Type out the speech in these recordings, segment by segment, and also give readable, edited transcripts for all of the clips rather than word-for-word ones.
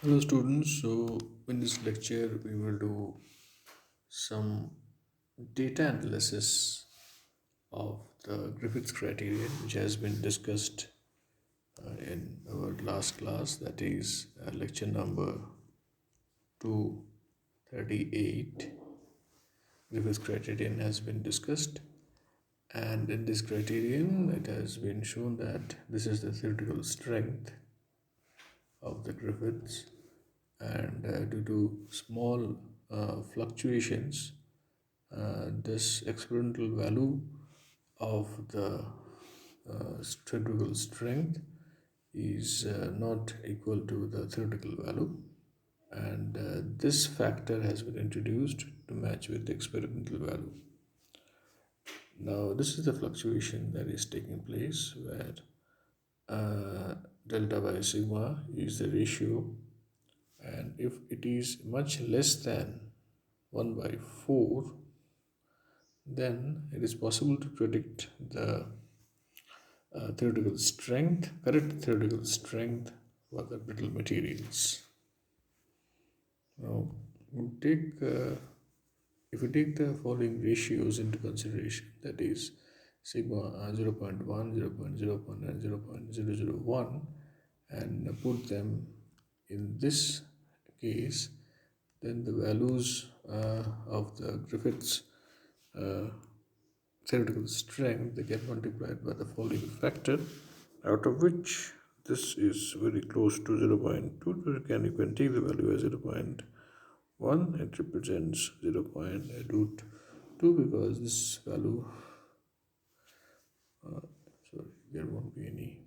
Hello students, so in this lecture we will do some data analysis of the Griffiths criterion which has been discussed in our last class, that is lecture number 238. Griffiths criterion has been discussed, and in this criterion it has been shown that this is the theoretical strength of the Griffiths, and due to small fluctuations, this experimental value of the theoretical strength is not equal to the theoretical value, and this factor has been introduced to match with the experimental value. Now this is the fluctuation that is taking place where delta by sigma is the ratio, and if it is much less than 1 by 4, then it is possible to predict the correct theoretical strength for the brittle materials. Now, we take if we take the following ratios into consideration, that is sigma 0.1, 0.01, and 0.001, and put them in this case, then the values of the Griffiths uh, theoretical strength, they get multiplied by the following factor, out of which this is very close to 0.2. So you can take the value as 0.1. It represents 0.2 because this value, sorry, there won't be any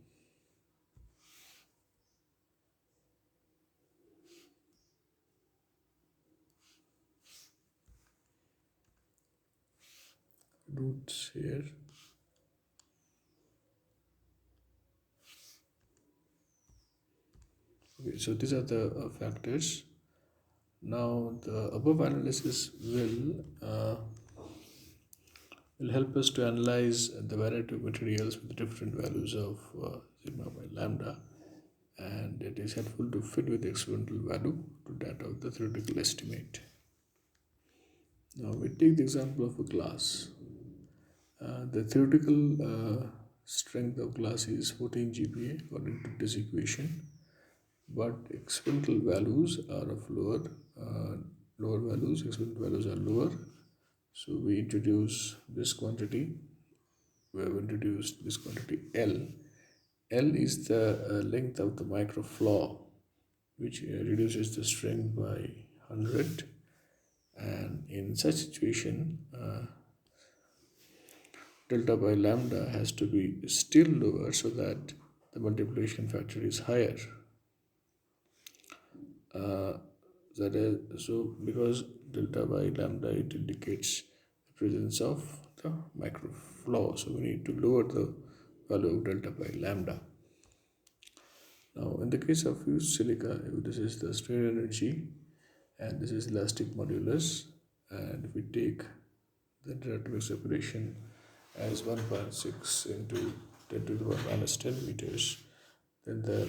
roots here. Okay, so these are the factors. Now the above analysis will help us to analyze the variety of materials with different values of sigma by lambda, and it is helpful to fit with the experimental value to that of the theoretical estimate. Now we take the example of a glass. The theoretical strength of glass is 14 GPa according to this equation, but experimental values are of lower values. Experimental values are lower, so we introduce this quantity. We have introduced this quantity L. L is the length of the microflaw, which reduces the strength by 100. And in such situation, delta by lambda has to be still lower so that the multiplication factor is higher. Uh, that is so because delta by lambda, it indicates the presence of the microflaw, so we need to lower the value of delta by lambda. Now in the case of fused silica, this is the strain energy and this is elastic modulus, and if we take the dynamic separation as 1.6 into 10 to the power minus 10 meters, then the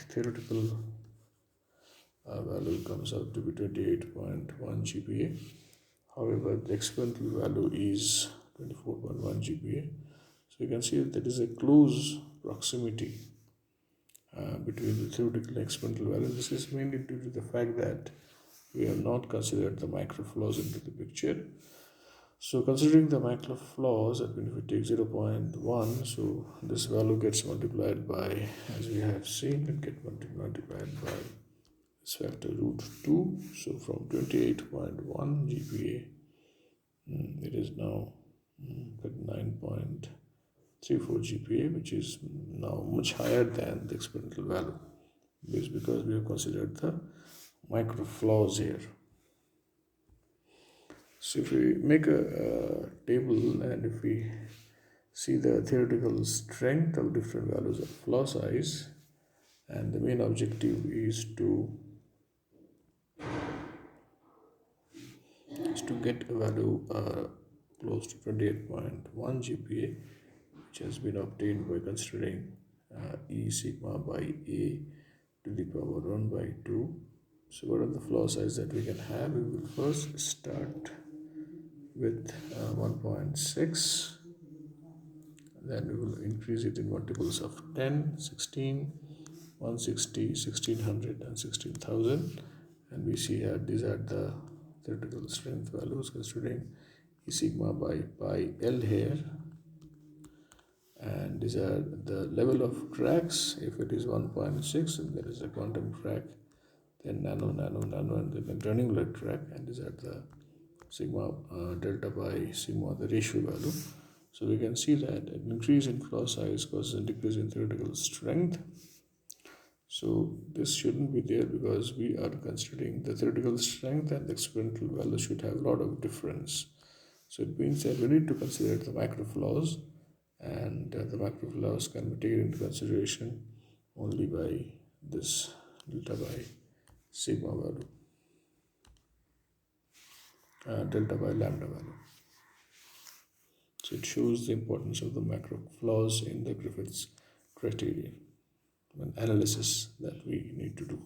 theoretical value comes out to be 28.1 GPa. However, the experimental value is 24.1 GPa. So you can see that there is a close proximity between the theoretical and experimental value. This is mainly due to the fact that we have not considered the microflaws into the picture. So considering the microflaws, that means if we take 0.1, so this value gets multiplied by, as we have seen, it gets multiplied by this factor root 2. So from 28.1 GPa, it is now 39.34 GPa, which is now much higher than the experimental value. This is because we have considered the microflaws here. So if we make a table and if we see the theoretical strength of different values of flaw size, and the main objective is to get a value close to 28.1 GPa, which has been obtained by considering E sigma by A to the power 1 by 2 So what are the flaw size that we can have? We will first start with 1.6, then we will increase it in multiples of 10, 16, 160, 1600 and 16,000, and we see here these are the theoretical strength values considering E sigma by pi L here, and these are the level of cracks. If it is 1.6 and there is a quantum crack, then nano, nano, nano, and then a granular crack, and these are the sigma delta by sigma, the ratio value. So we can see that an increase in flaw size causes a decrease in theoretical strength. So this shouldn't be there because we are considering the theoretical strength and the experimental value should have a lot of difference. So it means that we need to consider the macro flaws, and the macro flaws can be taken into consideration only by this delta by sigma value, delta by lambda value. So it shows the importance of the macro flaws in the Griffiths criteria, an analysis that we need to do.